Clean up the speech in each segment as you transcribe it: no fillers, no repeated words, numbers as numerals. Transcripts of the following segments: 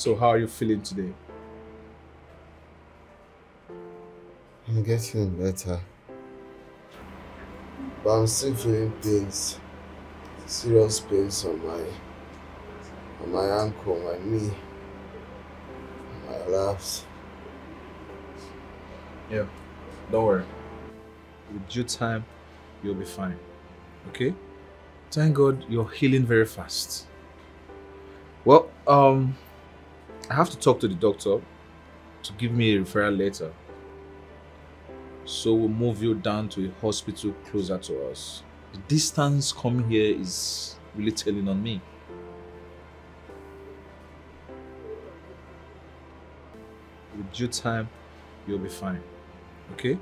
So how are you feeling today? I'm getting better, but I'm still feeling pains, serious pains on my ankle, my knee, my laps. Yeah, don't worry. With due time, you'll be fine. Okay? Thank God you're healing very fast. Well, I have to talk to the doctor to give me a referral letter. So we'll move you down to a hospital closer to us. The distance coming here is really telling on me. With due time, you'll be fine. Okay?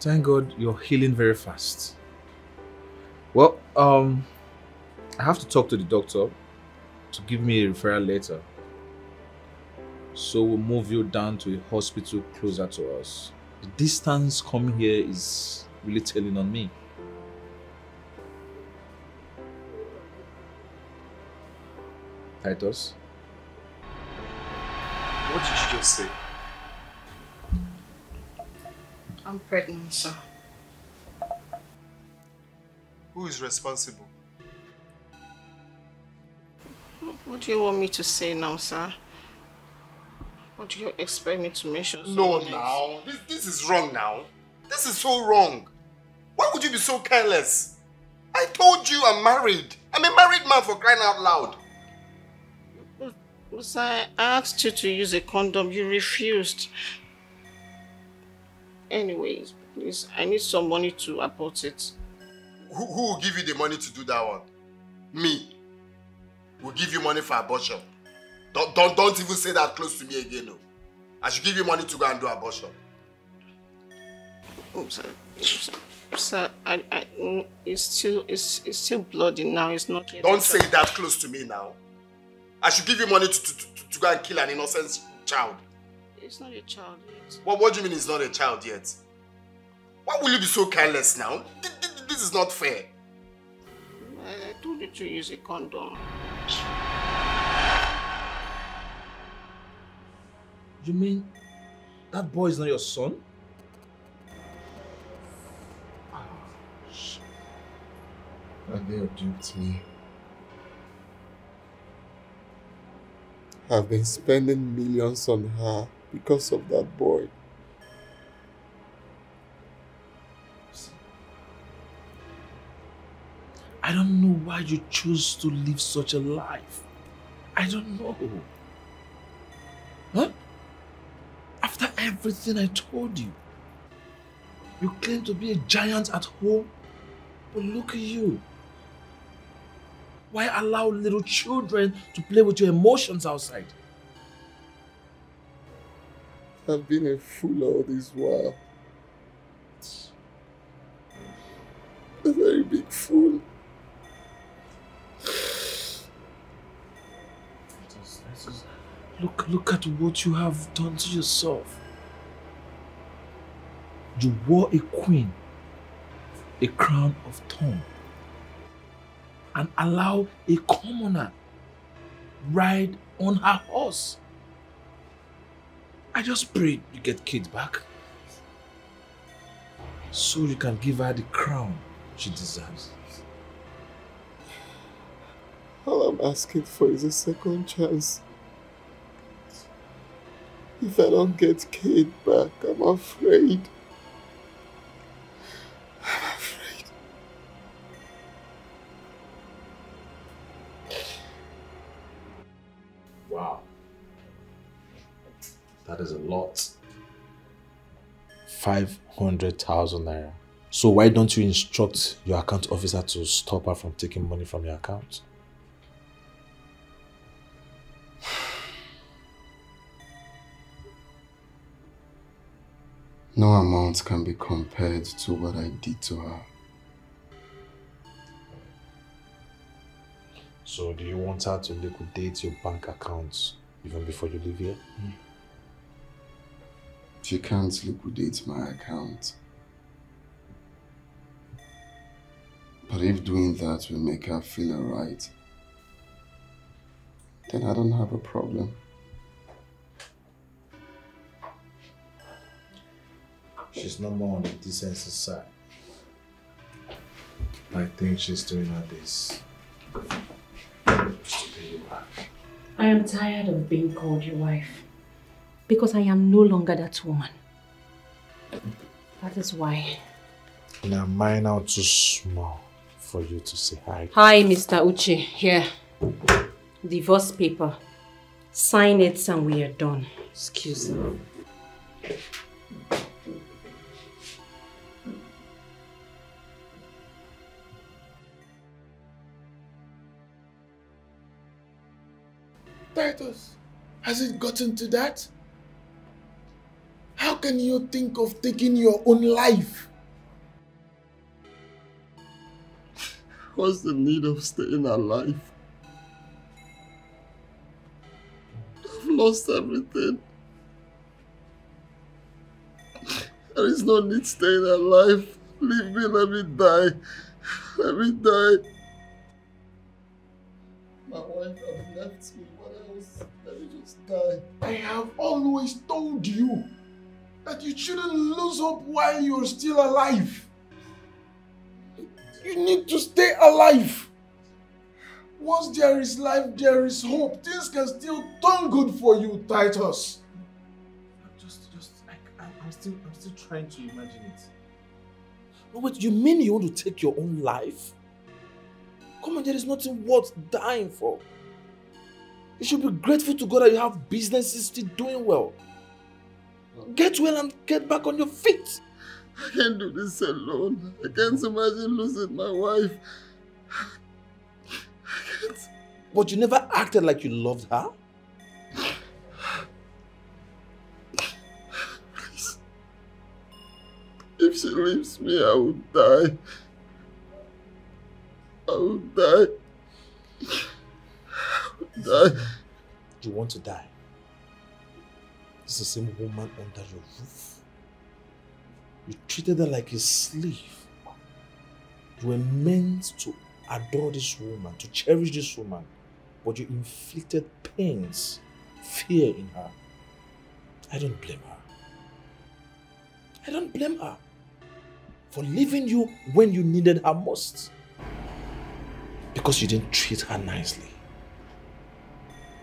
Thank God you're healing very fast. Well, I have to talk to the doctor to give me a referral letter. So we'll move you down to a hospital closer to us. The distance coming here is really telling on me. Titus? What did you just say? I'm pregnant, sir. Who is responsible? What do you want me to say now, sir? What do you expect me to mention? No, now. This is wrong now. This is so wrong. Why would you be so careless? I told you I'm married. I'm a married man, for crying out loud. But sir, I asked you to use a condom. You refused. Anyways, please, I need some money to abort it. Who will give you the money to do that one? Me. Will give you money for abortion. Don't even say that close to me again. No. I should give you money to go and do abortion. Oh, sir, it's still bloody now. It's not yet. Don't say that close to me now. I should give you money to go and kill an innocent child. It's not a child yet. What do you mean it's not a child yet? Why will you be so careless now? This is not fair. I told you to use a condom. You mean that boy is not your son? And they duped me. I've been spending millions on her because of that boy. I don't know why you choose to live such a life. I don't know. Huh? After everything I told you, you claim to be a giant at home, but look at you. Why allow little children to play with your emotions outside? I've been a fool all this while. A very big fool. Look at what you have done to yourself. You wore a queen, a crown of thorns, and allow a commoner ride on her horse. I just pray you get Kate back, so you can give her the crown she deserves. All I'm asking for is a second chance. If I don't get Kate back, I'm afraid. I'm afraid. Wow. That is a lot. 500,000 naira. So why don't you instruct your account officer to stop her from taking money from your account? No amount can be compared to what I did to her. So do you want her to liquidate your bank accounts even before you leave here? She can't liquidate my account. But if doing that will make her feel alright, then I don't have a problem. she's no more on the decency side. I think she's doing her this just to pay you back. I am tired of being called your wife. Because I am no longer that woman. That is why. Now mine are too small for you to say hi. Hi, Mr. Uche. Here. Divorce paper. Sign it and we are done. Excuse me. Titus, has it gotten to that? How can you think of taking your own life? What's the need of staying alive? I've lost everything. There is no need staying alive. Leave me, let me die. Let me die. My wife has left me. What else? Let me just die. I have always told you that you shouldn't lose hope while you're still alive. You need to stay alive. Once there is life, there is hope. Things can still turn good for you, Titus. I'm still trying to imagine it. No, wait, you mean you want to take your own life? Come on, there is nothing worth dying for. You should be grateful to God that you have businesses still doing well. Get well and get back on your feet. I can't do this alone. I can't imagine losing my wife. I can't. But you never acted like you loved her? Please. If she leaves me, I will die. I will die. I will die. You want to die? It's the same woman under your roof. You treated her like a slave. You were meant to adore this woman, to cherish this woman, but you inflicted pains, fear in her. I don't blame her. I don't blame her for leaving you when you needed her most. Because you didn't treat her nicely.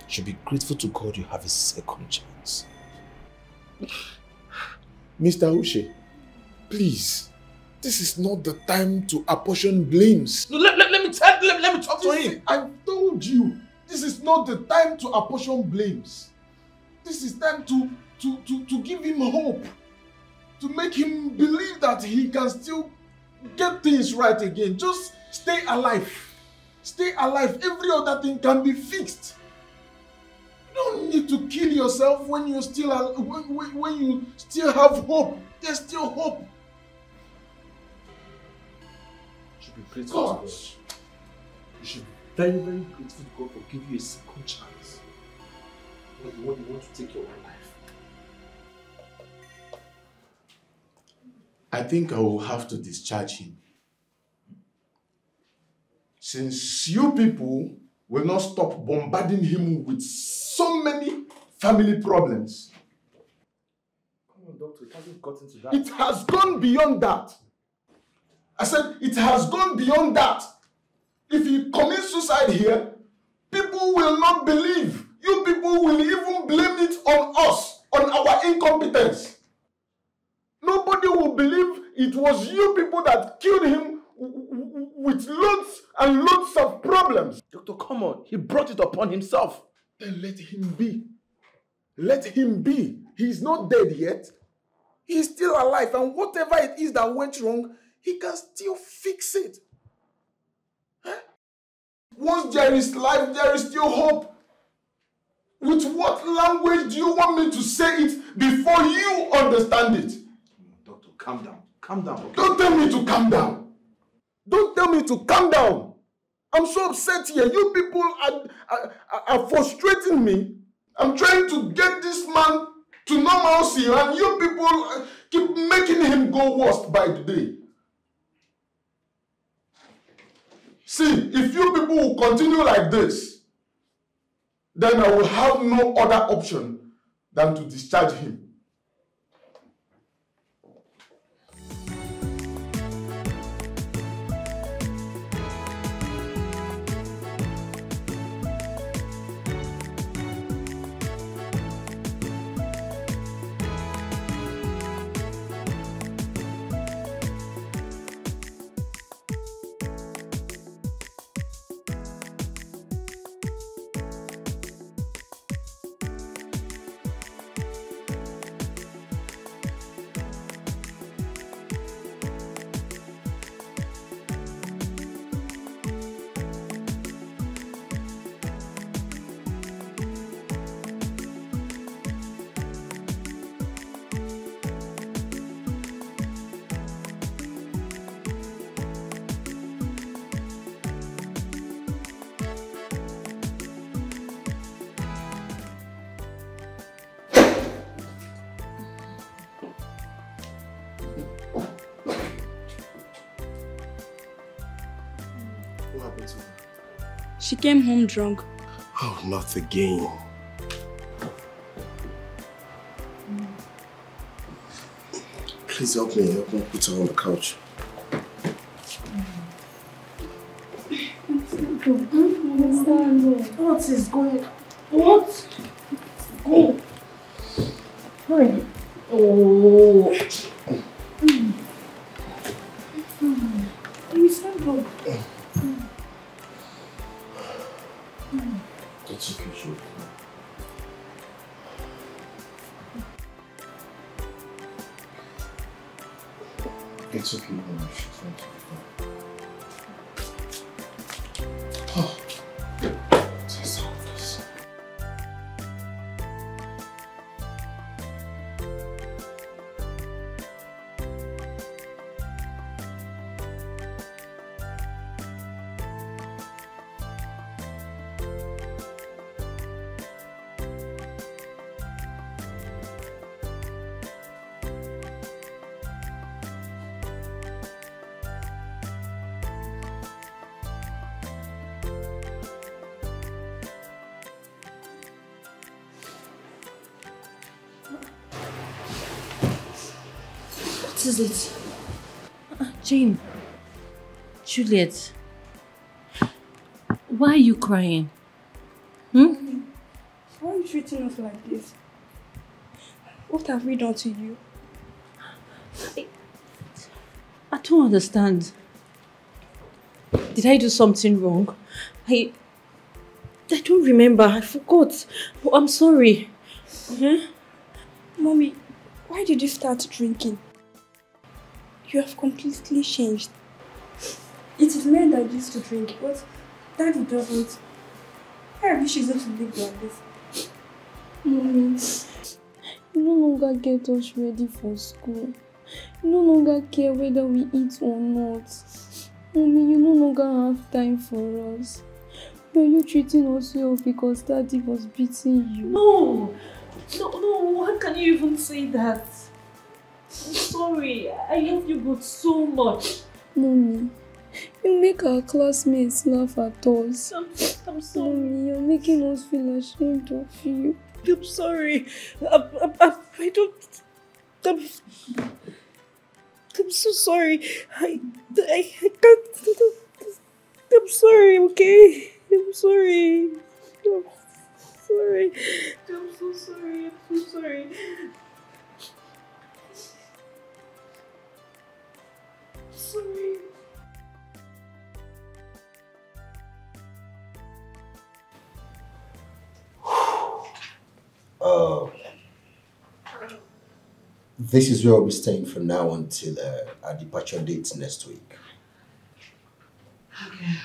You should be grateful to God you have a second chance. Mr. Uche, please, this is not the time to apportion blames. No, let me talk to him. I've told you, this is not the time to apportion blames. This is time to give him hope. To make him believe that he can still get things right again. Just stay alive. Stay alive. Every other thing can be fixed. You don't need to kill yourself when you still when you still have hope. There's still hope. You should be grateful to God. You should be very, very grateful to God for giving you a second chance. When you want to take your own life. I think I will have to discharge him. Since you people will not stop bombarding him with so many family problems. Come on, doctor, it hasn't gotten to that. It has gone beyond that. I said it has gone beyond that. If he commits suicide here, people will not believe. You people will even blame it on us, on our incompetence. Nobody will believe it was you people that killed him with loads and loads of problems. Doctor, come on. He brought it upon himself. Then let him be. Let him be. He's not dead yet. He's still alive, and whatever it is that went wrong, he can still fix it. Huh? Once there is life, there is still hope. With what language do you want me to say it before you understand it? Doctor, calm down. Calm down, okay? Don't tell me to calm down. Don't tell me to calm down. I'm so upset here. You people are frustrating me. I'm trying to get this man to normalcy, and you people keep making him go worse by the day. See, if you people will continue like this, then I will have no other option than to discharge him. happened to her? She came home drunk. Oh, not again. Please help me put her on the couch. What is going on? What? Go. Hurry. Oh. It's not good. It's okay, sure. It's okay, Mama. She's fine. Oh. Just hold this. What is it? Jane. Juliet. Why are you crying? Why are you treating us like this? What have we done to you? I don't understand. Did I do something wrong? I don't remember. I forgot. Oh, I'm sorry. Mommy, why did you start drinking? You have completely changed. It is men that used to drink, but Daddy doesn't. I wish he's going to live like this. Mommy, you no longer get us ready for school. You no longer care whether we eat or not. Mommy, you no longer have time for us. Were you treating us well because Daddy was beating you? No, how can you even say that? I'm sorry, I love you both so much. Mommy, you make our classmates laugh at us. I'm sorry. Mommy, you're making us feel ashamed of you. I'm sorry. I'm so sorry. I can't. I'm sorry, okay? I'm sorry. I'm sorry. I'm so sorry. I'm so sorry. Sorry. This is where we'll be staying from now until our departure date next week. Okay.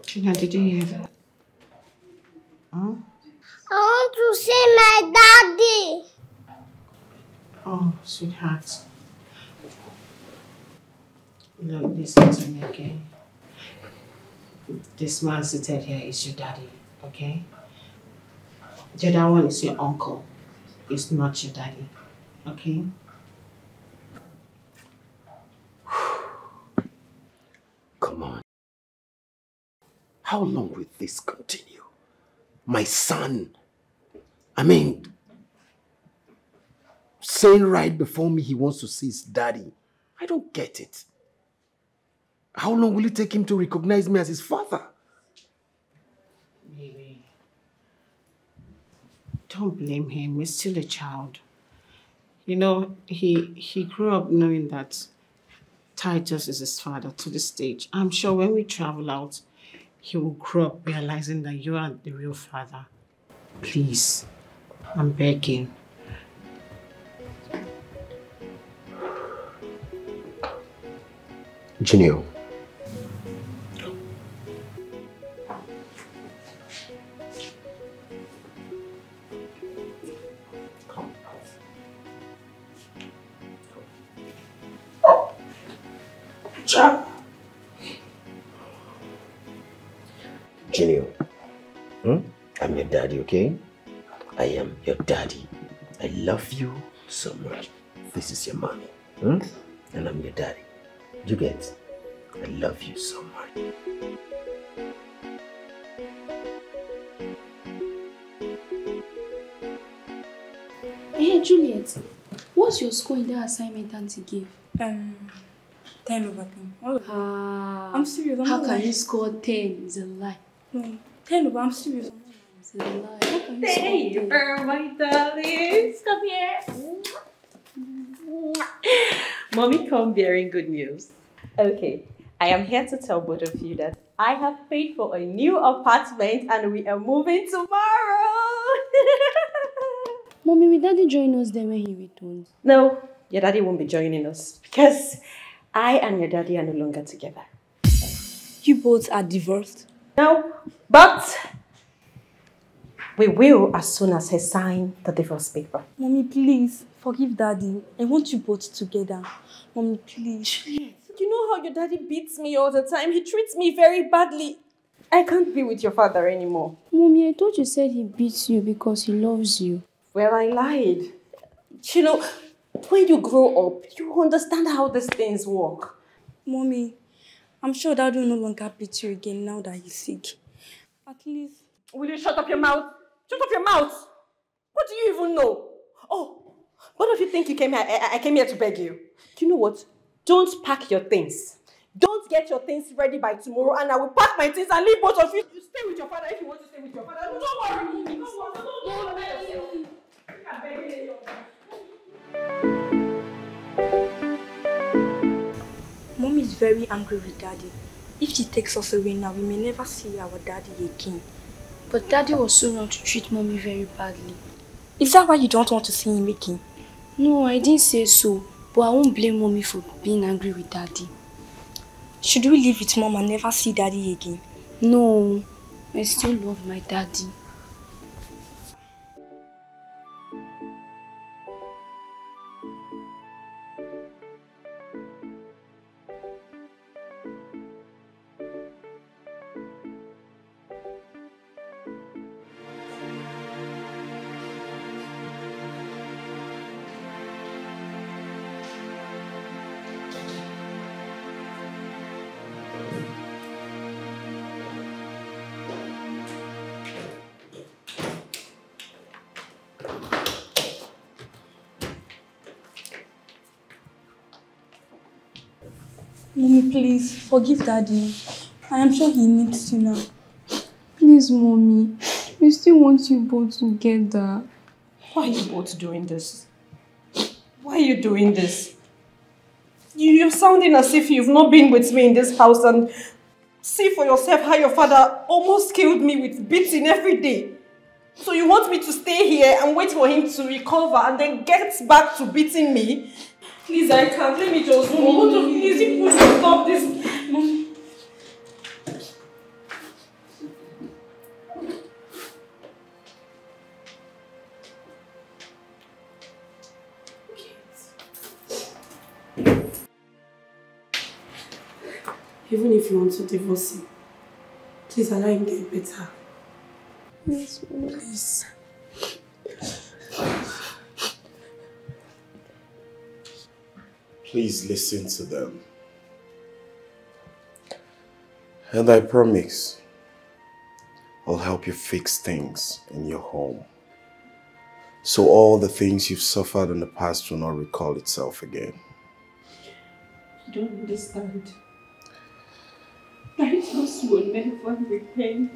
Tina, did you hear that? Huh? I want to see my daddy. Oh, sweetheart. Look, listen to me, okay? This man seated here is your daddy, okay? The other one is your uncle. It's not your daddy, okay? Come on. How long will this continue? My son. I mean, saying right before me he wants to see his daddy. I don't get it. How long will it take him to recognize me as his father? Baby, don't blame him. He's still a child. You know, he grew up knowing that Titus is his father to this stage. I'm sure when we travel out, he will grow up realizing that you are the real father. Please, I'm begging. Junior. Junior, I'm your daddy, okay? I am your daddy. I love you so much. This is your mommy, and I'm your daddy. You get? I love you so much. Hey, Juliet, what's your score in that assignment Auntie gave? 10 over 10. I'm serious. How can you score 10? It's a lie. No, 10 over, I'm serious. It's a lie. How can you score 10? My darlings, come here. Mommy come bearing good news. Okay, I am here to tell both of you that I have paid for a new apartment and we are moving tomorrow. Mommy, will Daddy join us then when he returns? No, your daddy won't be joining us because I and your daddy are no longer together. You both are divorced? No, but we will as soon as he signs the divorce paper. Mommy, please, forgive Daddy. I want you both together. Mommy, please. You know how your daddy beats me all the time. He treats me very badly. I can't be with your father anymore. Mommy, I thought you said he beats you because he loves you. Well, I lied. You know, when you grow up, you understand how these things work. Mommy, I'm sure Daddy will no longer beat you again now that he's sick. At least... Will you shut up your mouth? Shut up your mouth! What do you even know? Oh, what do you think you came here? I came here to beg you. You know what? Don't pack your things. Don't get your things ready by tomorrow and I will pack my things and leave both of you. You stay with your father if you want to stay with your father. Don't worry. Don't worry yourself. Mommy is very angry with Daddy. If she takes us away now, we may never see our Daddy again. But Daddy was so wrong to treat Mommy very badly. Is that why you don't want to see him again? No, I didn't say so. But I won't blame Mommy for being angry with Daddy. Should we live with Mom and never see Daddy again? No, I still love my Daddy. Mommy, please, forgive Daddy. I am sure he needs you now. Please, Mommy. We still want you both together. Why are you both doing this? Why are you doing this? You're sounding as if you've not been with me in this house and see for yourself how your father almost killed me with beating every day. So you want me to stay here and wait for him to recover and then get back to beating me? Please, I can't. Let me just go. Please, you should stop this. Mom. Even if you want to divorce him, please allow him get better. Yes, please. Please listen to them. And I promise, I'll help you fix things in your home. So all the things you've suffered in the past will not recall itself again. You don't understand. I just will never repent.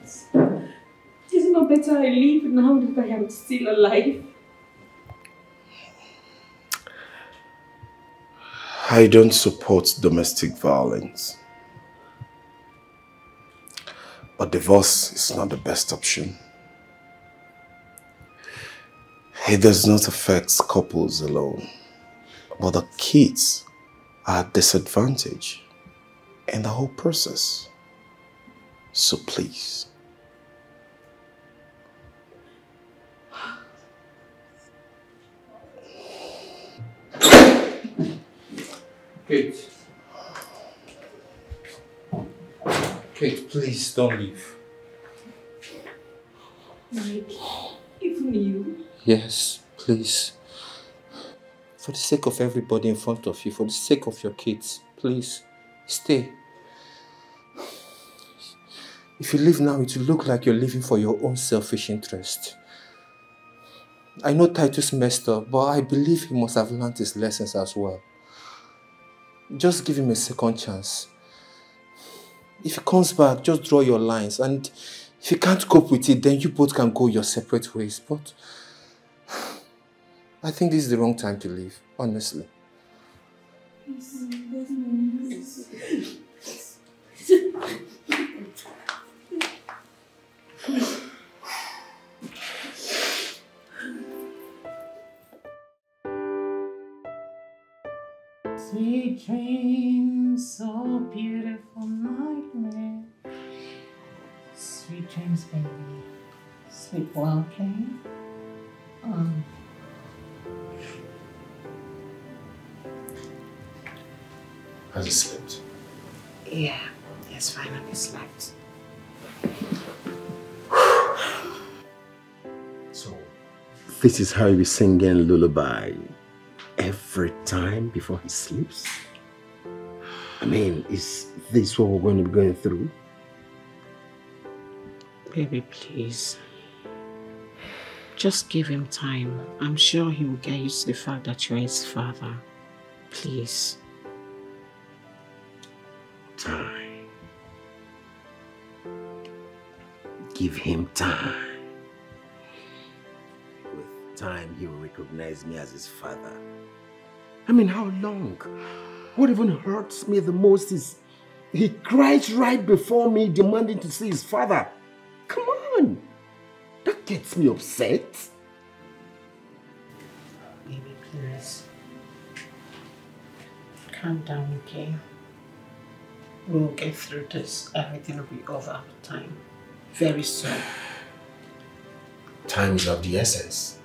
It's not better I live now that I am still alive. I don't support domestic violence. But divorce is not the best option. It does not affect couples alone, but the kids are at disadvantage in the whole process. So please. Kate. Kate, please don't leave. Mike, even you. Yes, please. For the sake of everybody in front of you, for the sake of your kids, please, stay. If you leave now, it will look like you're living for your own selfish interest. I know Titus messed up, but I believe he must have learned his lessons as well. Just give him a second chance. If he comes back, just draw your lines, and if you can't cope with it, then you both can go your separate ways. But I think this is the wrong time to leave, honestly. Sweet dreams, so beautiful nightmare. Sweet dreams, baby. Sleep well, okay? Has he slept? Yeah, yes, finally slept. So, this is how you be singing lullaby every time before he sleeps? I mean, is this what we're going to be going through? Baby, please. Just give him time. I'm sure he will get used to the fact that you're his father. Please. Time. Give him time. With time, he will recognize me as his father. I mean, how long? What even hurts me the most is he cries right before me demanding to see his father. Come on! That gets me upset. Baby, please. Calm down, okay? We'll get through this. Everything will be over with time. Very soon. Time is of the essence.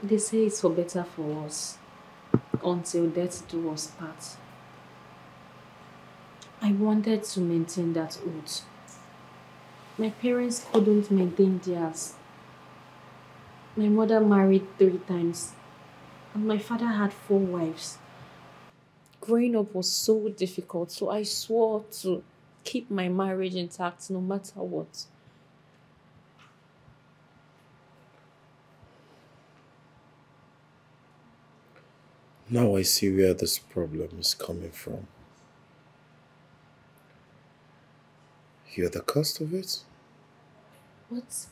They say it's for better for us, until death do us part. I wanted to maintain that oath. My parents couldn't maintain theirs. My mother married 3 times, and my father had 4 wives. Growing up was so difficult, so I swore to keep my marriage intact no matter what. Now I see where this problem is coming from. You're the cause of it? What?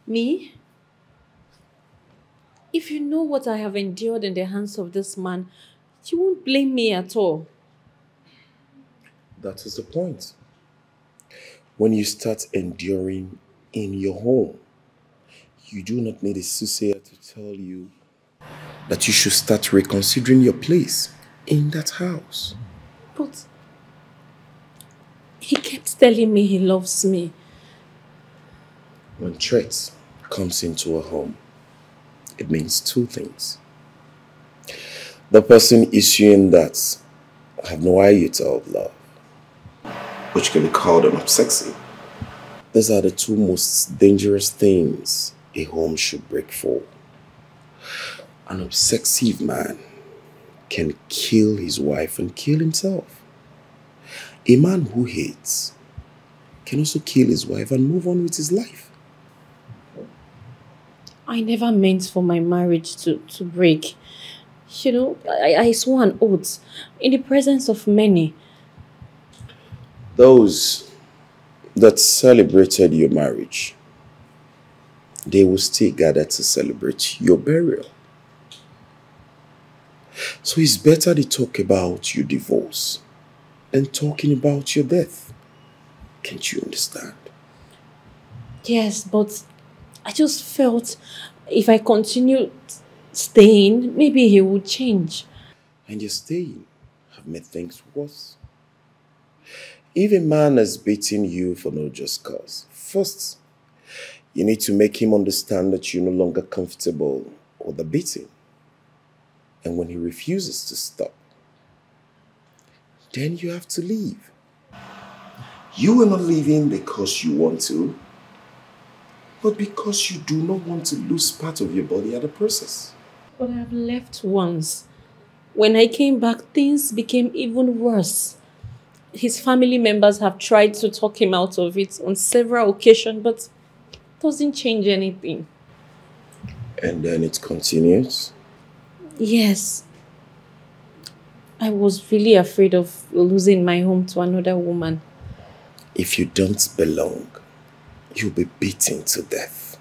Me? If you know what I have endured in the hands of this man, you won't blame me at all. That is the point. When you start enduring in your home, you do not need a soothsayer to tell you that you should start reconsidering your place in that house. But he kept telling me he loves me. When threat comes into a home, it means 2 things. The person issuing that have no iota of love, which can be called an obsessive. These are the 2 most dangerous things a home should break for. An obsessive man can kill his wife and kill himself. A man who hates can also kill his wife and move on with his life. I never meant for my marriage to break. You know, I swore an oath in the presence of many. Those that celebrated your marriage, they will still gather to celebrate your burial. So it's better to talk about your divorce than talking about your death. Can't you understand? Yes, but I just felt if I continued staying, maybe he would change. And your staying have made things worse. If a man has beaten you for no just cause, first, you need to make him understand that you're no longer comfortable with the beating. And when he refuses to stop, then you have to leave. You are not leaving because you want to. but because you do not want to lose part of your body at the process. But I've left once. When I came back, things became even worse. His family members have tried to talk him out of it on several occasions, but it doesn't change anything. And then it continues? Yes. I was really afraid of losing my home to another woman. If you don't belong, you'll be beaten to death.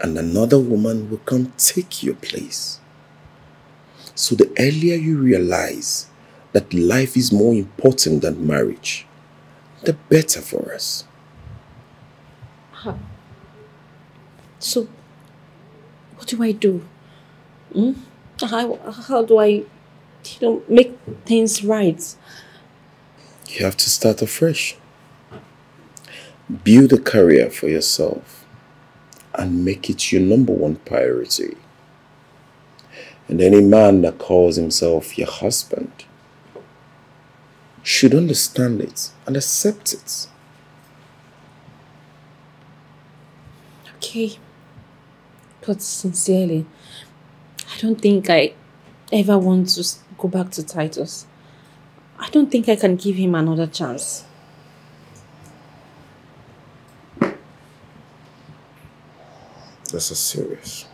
And another woman will come take your place. So the earlier you realize that life is more important than marriage, the better for us. So, what do I do? How do I, make things right? You have to start afresh. Build a career for yourself and make it your #1 priority. And any man that calls himself your husband should understand it and accept it. Okay. But sincerely, I don't think I ever want to go back to Titus. I don't think I can give him another chance. This is serious.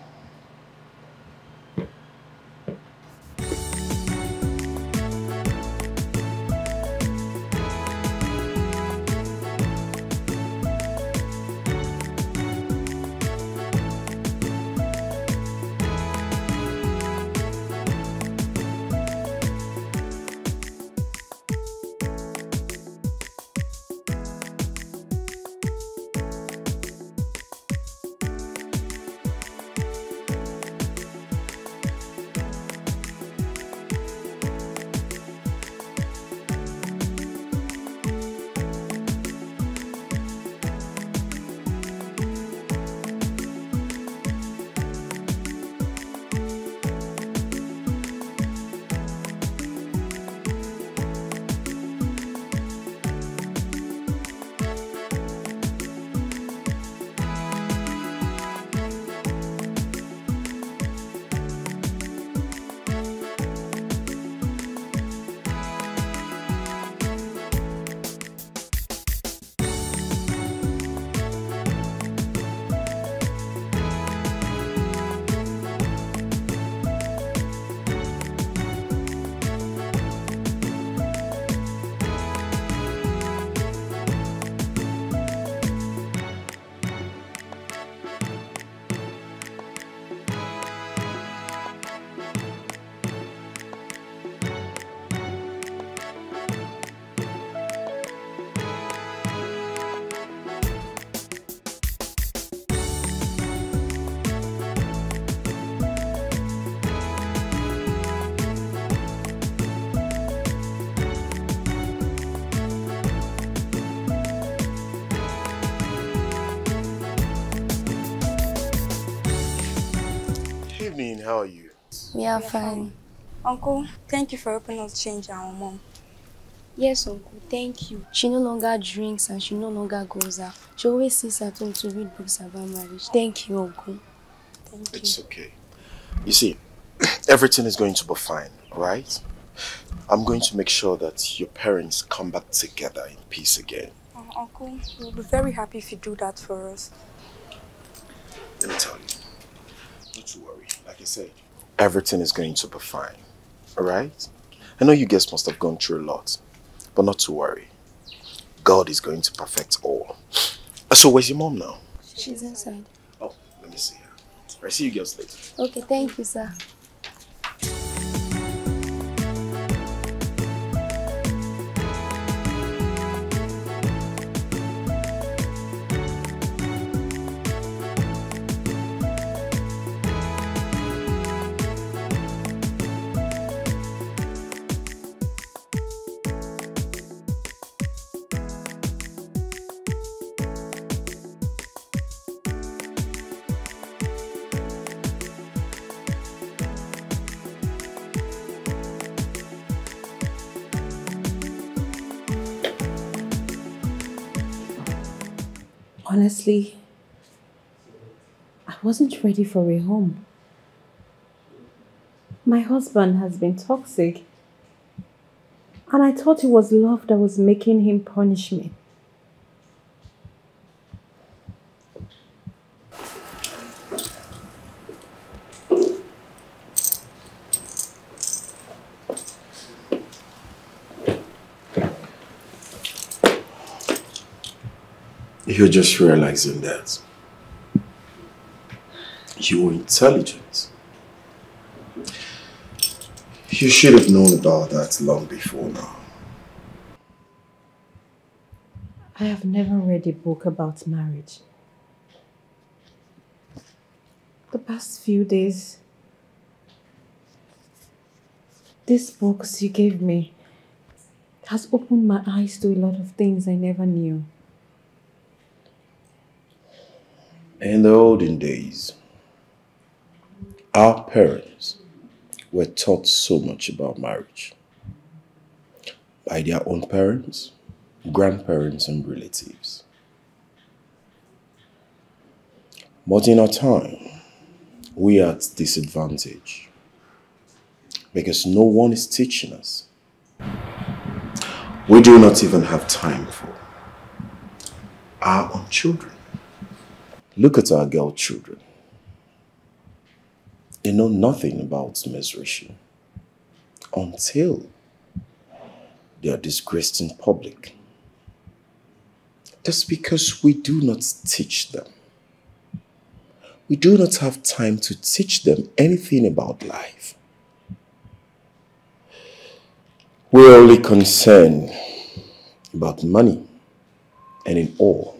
Evening, how are you? We are fine. Uncle, thank you for helping us change our mom. Yes, Uncle, thank you. She no longer drinks and she no longer goes out. She always sits at home to read books about marriage. Thank you, Uncle. Thank you. It's okay. You see, everything is going to be fine, right? I'm going to make sure that your parents come back together in peace again. Uncle, we'll be very happy if you do that for us. Let me tell you, not to worry. Like I said, everything is going to be fine, alright? I know you guys must have gone through a lot, but not to worry. God is going to perfect all. So where's your mom now? She's inside. Oh, let me see her. I'll see you girls later. Okay, thank you, sir. Honestly, wasn't ready for a home. My husband has been toxic, and I thought it was love that was making him punish me. You're just realizing that you were intelligent. You should have known about that long before now. I have never read a book about marriage. The past few days, these books you gave me has opened my eyes to a lot of things I never knew. In the olden days, our parents were taught so much about marriage by their own parents, grandparents, and relatives. But in our time, we are at disadvantage because no one is teaching us. We do not even have time for our own children. Look at our girl children. They know nothing about menstruation until they are disgraced in public. That's because we do not teach them. We do not have time to teach them anything about life. We're only concerned about money and in all,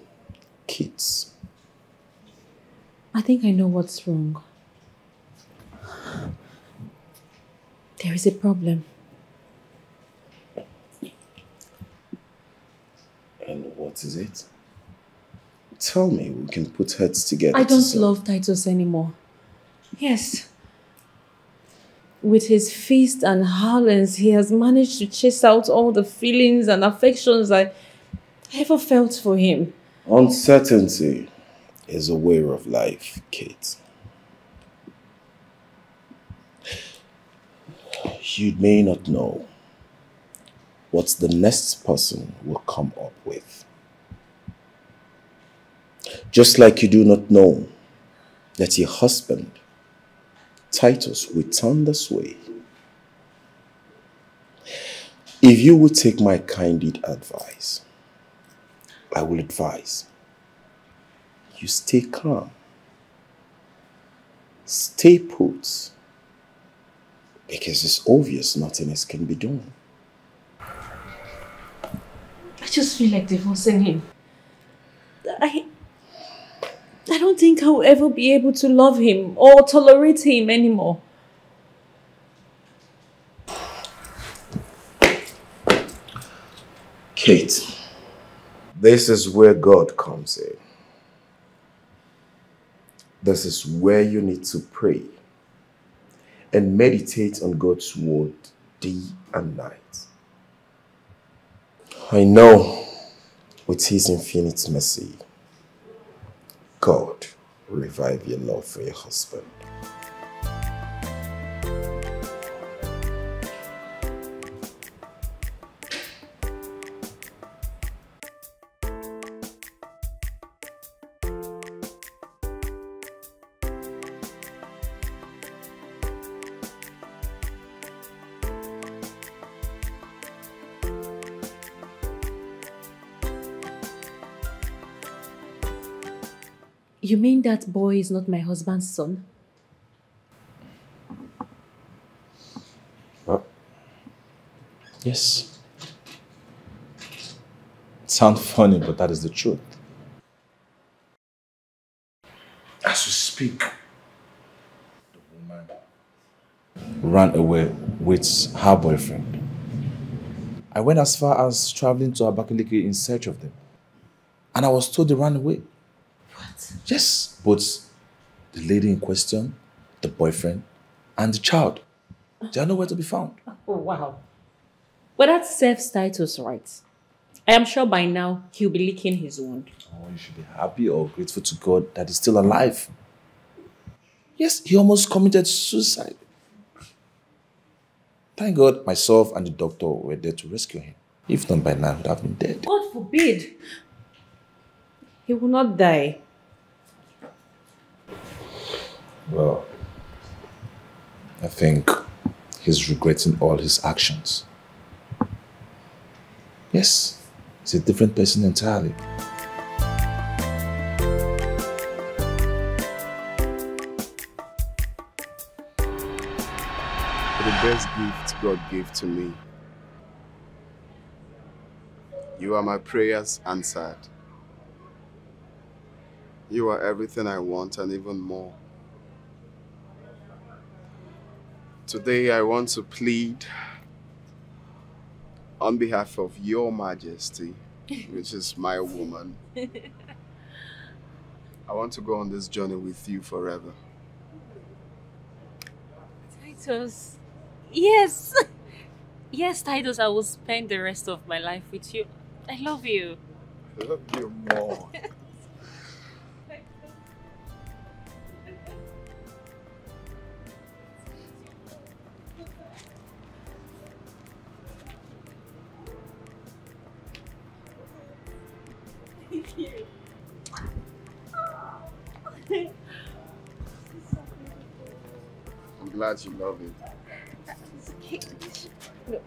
kids. I think I know what's wrong. There is a problem. And what is it? Tell me, we can put heads together. I don't love Titus anymore. Yes. With his feast and howlings, he has managed to chase out all the feelings and affections I ever felt for him. Uncertainty is a way of life, Kate. You may not know what the next person will come up with. Just like you do not know that your husband, Titus, will turn this way. If you would take my candid advice, I will advise you stay calm, stay put, because it's obvious nothing else can be done. I just feel like divorcing him. I don't think I'll ever be able to love him or tolerate him anymore. Kate, this is where God comes in. This is where you need to pray and meditate on God's word day and night. I know with his infinite mercy, God will revive your love for your husband. You mean that boy is not my husband's son? Well, yes. It sounds funny, but that is the truth. As we speak, the woman ran away with her boyfriend. I went as far as traveling to Abakaliki in search of them. And I was told they ran away. What? Yes, both the lady in question, the boyfriend, and the child. They are nowhere to be found. Oh, wow. But that serves Titus right. I am sure by now he'll be licking his wound. Oh, you should be happy or grateful to God that he's still alive. Yes, he almost committed suicide. Thank God myself and the doctor were there to rescue him. If not, by now he would have been dead. God forbid. He will not die. Well, I think he's regretting all his actions. Yes, he's a different person entirely. The best gift God gave to me. You are my prayers answered. You are everything I want and even more. Today I want to plead on behalf of Your Majesty, which is my woman. I want to go on this journey with you forever. Titus. Yes. Yes, Titus, I will spend the rest of my life with you. I love you. I love you more. I'm glad you love it. Okay.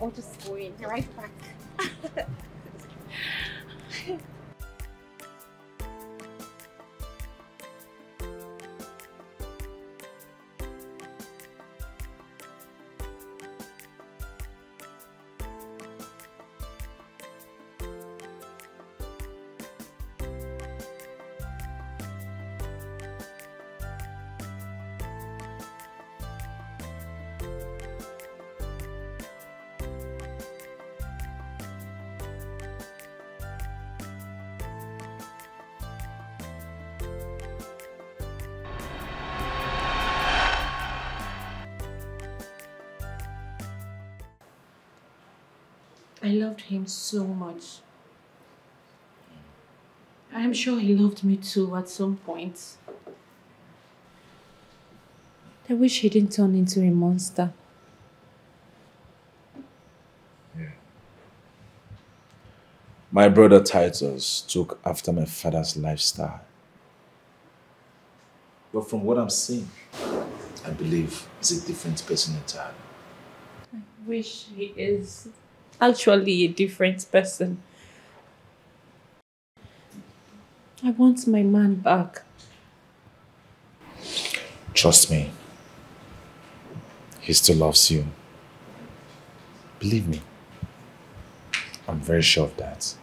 I'll just go in right back. I loved him so much. I'm sure he loved me too at some point. I wish he didn't turn into a monster. Yeah. My brother Titus took after my father's lifestyle. But from what I'm seeing, I believe he's a different person entirely. I wish he is actually a different person. I want my man back. Trust me, he still loves you. Believe me, I'm very sure of that.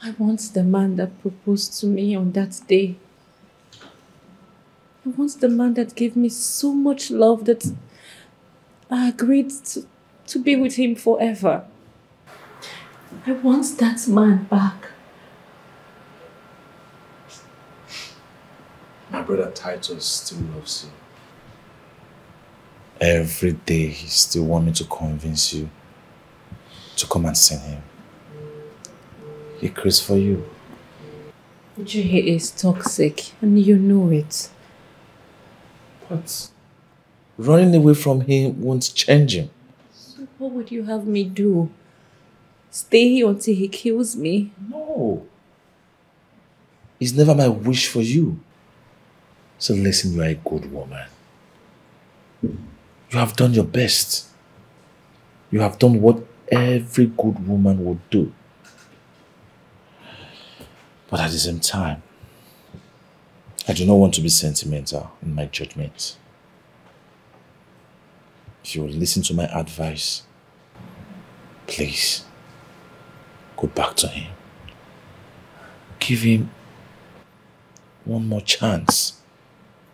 I want the man that proposed to me on that day. I want the man that gave me so much love that I agreed to be with him forever. I want that man back. My brother Titus still loves you. Every day he still wants me to convince you to come and see him. He craves for you. He is toxic and you know it. But running away from him won't change him. So what would you have me do? Stay here until he kills me? No. It's never my wish for you. So listen, you are a good woman. You have done your best. You have done what every good woman would do. But at the same time, I do not want to be sentimental in my judgment. If you will listen to my advice, please, go back to him. Give him one more chance.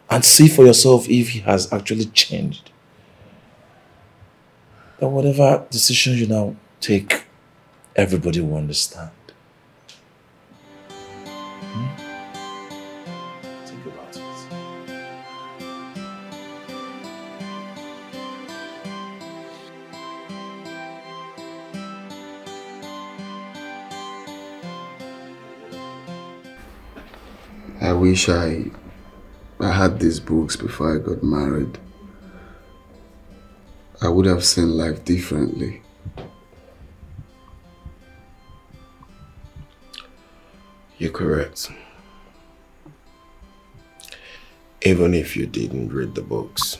And see for yourself if he has actually changed. That whatever decision you now take, everybody will understand. Think about it. I wish I I had these books before I got married, I would have seen life differently. You're correct. Even if you didn't read the books,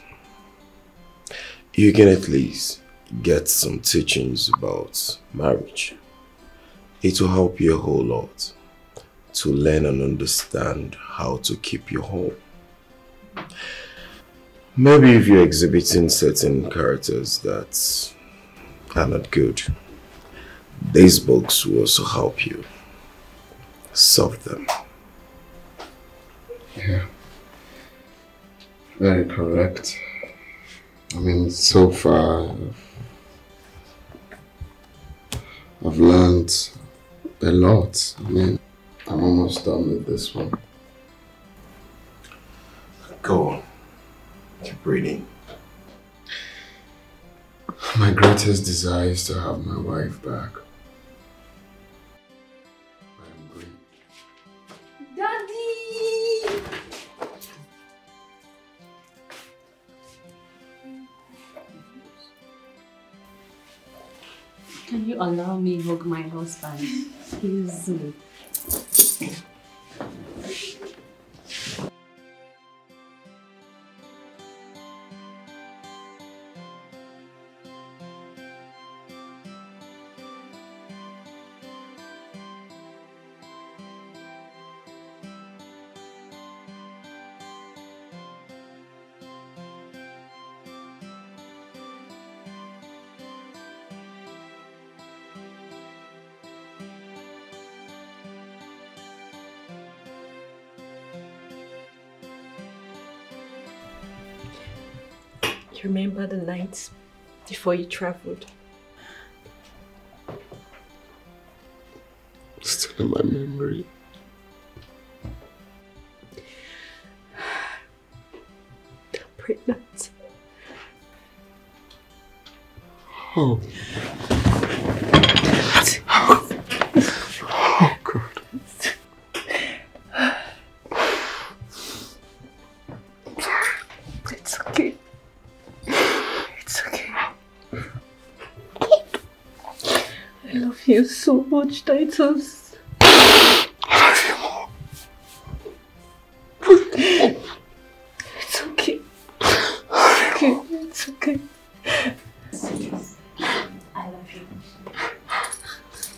you can at least get some teachings about marriage. It will help you a whole lot to learn and understand how to keep your home. Maybe if you're exhibiting certain characters that are not good, these books will also help you solve them. Yeah. Very correct. I mean, so far, I've learned a lot. I mean, I'm almost done with this one. Go on. Keep reading. My greatest desire is to have my wife back. Daddy! Can you allow me hug my husband? Excuse me. You remember the night before you traveled? Still in my memory. I'm pregnant. Oh. Oh, God. It's okay. It's okay. I love you so much, Titus. I love you more. It's okay. It's okay. It's okay. I love you. It's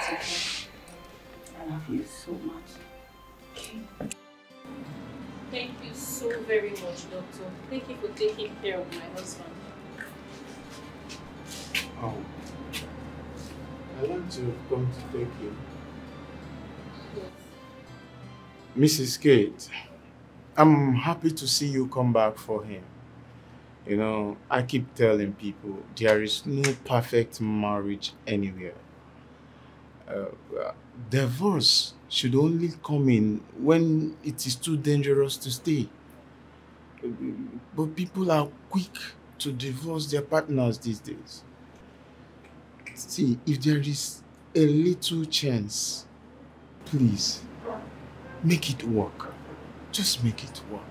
okay. I love you so much. Okay. Thank you so very much, Doctor. Thank you for taking care of my husband. Oh. I want to come to take you. Yes. Mrs. Kate, I'm happy to see you come back for him. You know, I keep telling people there is no perfect marriage anywhere. Divorce should only come in when it is too dangerous to stay. But people are quick to divorce their partners these days. See, if there is a little chance, please, make it work. Just make it work.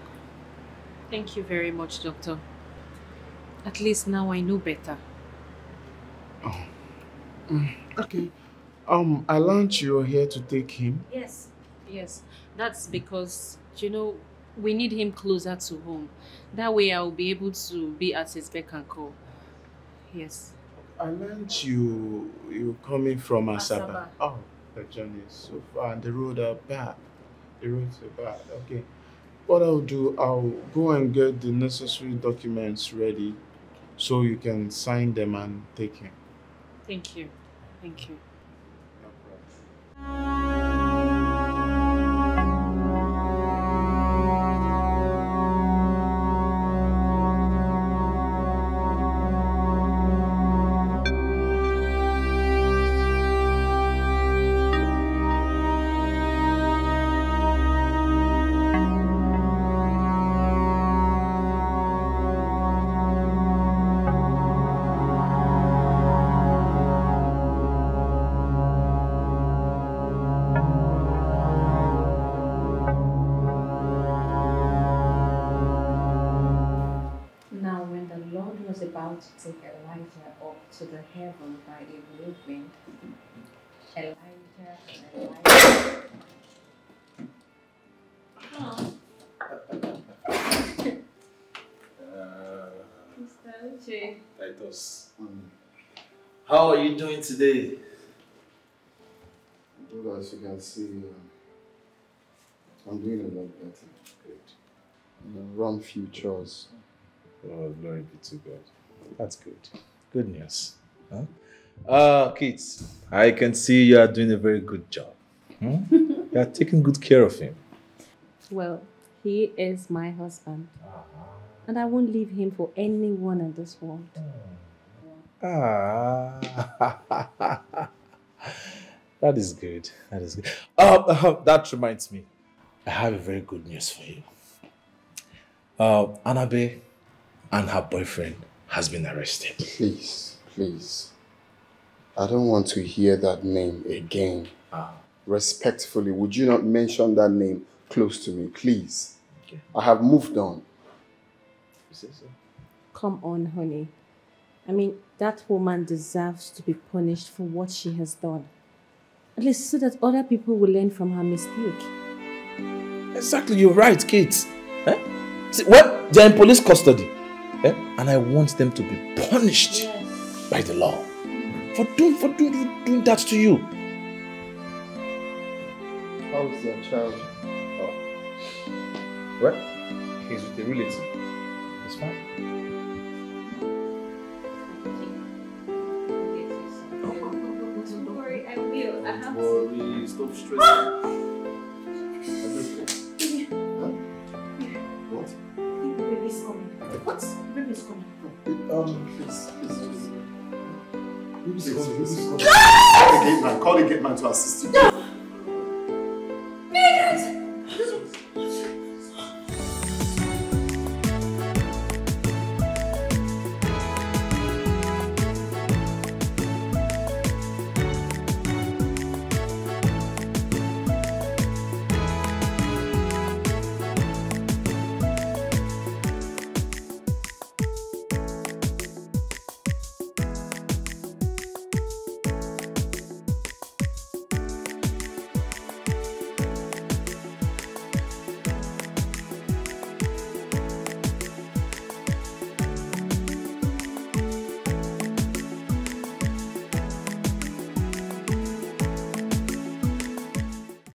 Thank you very much, Doctor. At least now I know better. Oh. Okay. I learned you're here to take him. Yes. Yes. That's because, you know, we need him closer to home. That way I'll be able to be at his beck and call. Yes. I learned you're coming from Asaba. Asaba. Oh, the journey is so far and the road are bad. The roads are bad. Okay. What I'll do, I'll go and get the necessary documents ready so you can sign them and take him. Thank you. Thank you. No problem. about to take Elijah up to the heaven by a whirlwind. Elijah and Elijah. Mr. Uche. Titus. How are you doing today? Well, as you can see, I'm doing a lot better. Good. Run few chores. Oh, glory be to God. That's good. Good news. Huh? Kids, I can see you are doing a very good job. You are taking good care of him. Well, he is my husband. And I won't leave him for anyone in this world. That is good. That is good. That reminds me. I have a very good news for you. Anabe and her boyfriend has been arrested. Please, please. I don't want to hear that name again. Respectfully, would you not mention that name close to me, please? Okay. I have moved on. You say so? Come on, honey. I mean, that woman deserves to be punished for what she has done. At least so that other people will learn from her mistake. Exactly, you're right, kids. See, well, they're in police custody. And I want them to be punished by the law for doing that to you. How is your child? Oh. Well, he's with a relative. It's fine. Don't worry, I will. I have to. Stop stressing. What? The baby's coming. What? The baby's coming. Please. Baby's coming. Call the gate man to assist you.